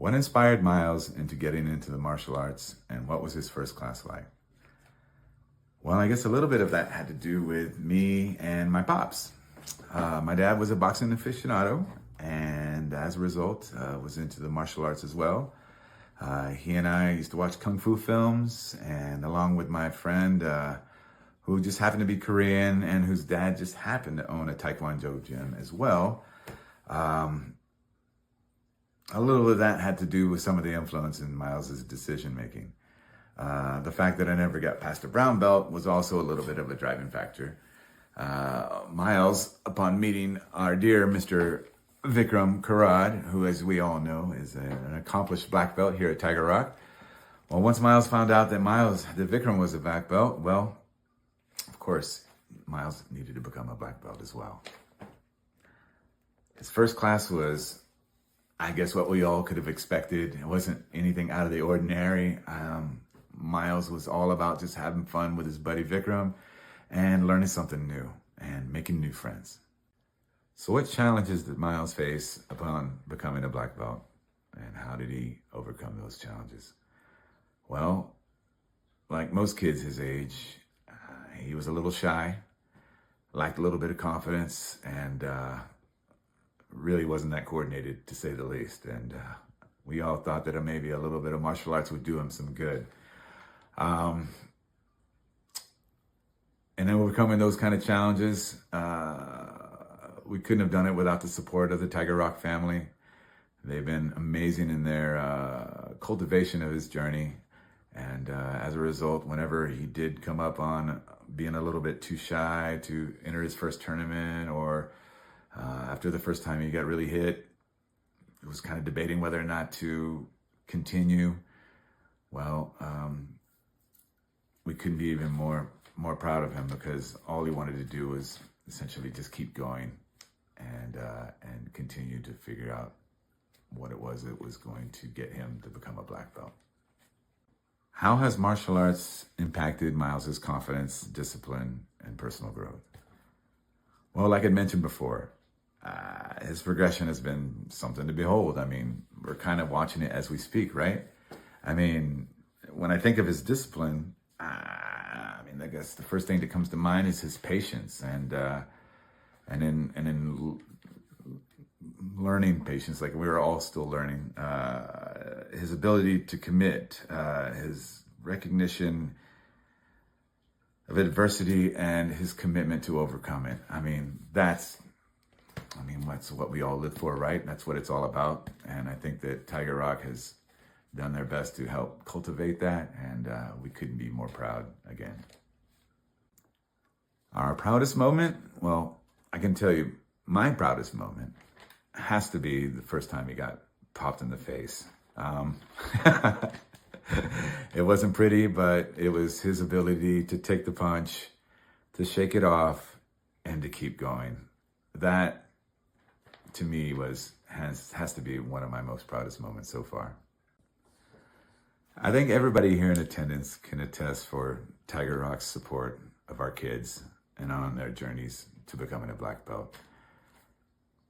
What inspired Miles into getting into the martial arts, and what was his first class like? Well, I guess a little bit of that had to do with me and my pops. My dad was a boxing aficionado, and as a result, was into the martial arts as well. He and I used to watch kung fu films, and along with my friend, who just happened to be Korean and whose dad just happened to own a Taekwondo gym as well. A little of that had to do with some of the influence in Miles's decision making. The fact that I never got past a brown belt was also a little bit of a driving factor. Miles, upon meeting our dear Mr. Vikram Karad, who, as we all know, is an accomplished black belt here at Tiger Rock. Well, once Miles found out that Vikram was a black belt, well, of course, Miles needed to become a black belt as well. His first class was, I guess, what we all could have expected. It wasn't anything out of the ordinary. Miles was all about just having fun with his buddy Vikram and learning something new and making new friends. So what challenges did Miles face upon becoming a black belt, and how did he overcome those challenges? Well, like most kids his age, he was a little shy, lacked a little bit of confidence, and really wasn't that coordinated, to say the least. And we all thought that maybe a little bit of martial arts would do him some good. And then overcoming those kind of challenges, we couldn't have done it without the support of the Tiger Rock family. They've been amazing in their cultivation of his journey. And as a result, whenever he did come up on being a little bit too shy to enter his first tournament, or after the first time he got really hit, he was kind of debating whether or not to continue. Well, we couldn't be even more proud of him, because all he wanted to do was essentially just keep going and continue to figure out what it was that was going to get him to become a black belt. How has martial arts impacted Miles's confidence, discipline, and personal growth? Well, like I mentioned before, his progression has been something to behold. I mean, we're kind of watching it as we speak, right? I mean, when I think of his discipline, I guess the first thing that comes to mind is his patience, and in learning patience, like we're all still learning, his ability to commit, his recognition of adversity, and his commitment to overcome it. That's what we all live for, right? That's what it's all about. And I think that Tiger Rock has done their best to help cultivate that, and we couldn't be more proud again. Our proudest moment? Well, I can tell you my proudest moment has to be the first time he got popped in the face. It wasn't pretty, but it was his ability to take the punch, to shake it off, and to keep going. That, to me, has to be one of my most proudest moments so far. I think everybody here in attendance can attest for Tiger Rock's support of our kids and on their journeys to becoming a black belt.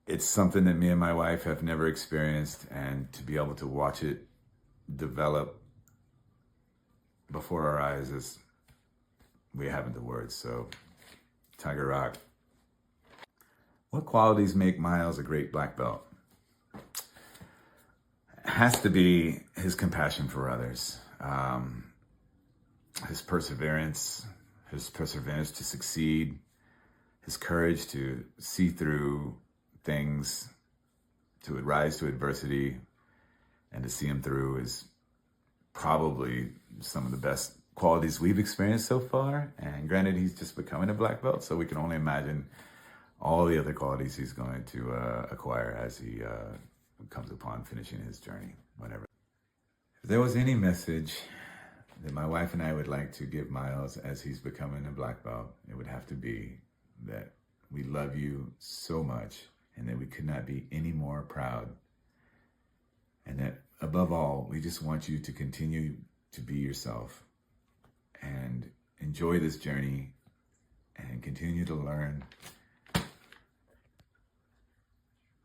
It's something that me and my wife have never experienced, and to be able to watch it develop before our eyes is, we haven't the words. So, Tiger Rock. What qualities make Miles a great black belt? It has to be his compassion for others, his perseverance to succeed, his courage to see through things, to rise to adversity, and to see him through is probably some of the best qualities we've experienced so far. And granted, he's just becoming a black belt, so we can only imagine all the other qualities he's going to acquire as he comes upon finishing his journey, whenever. If there was any message that my wife and I would like to give Miles as he's becoming a black belt, it would have to be that we love you so much, and that we could not be any more proud. And that above all, we just want you to continue to be yourself and enjoy this journey and continue to learn.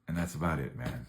And that's about it, man.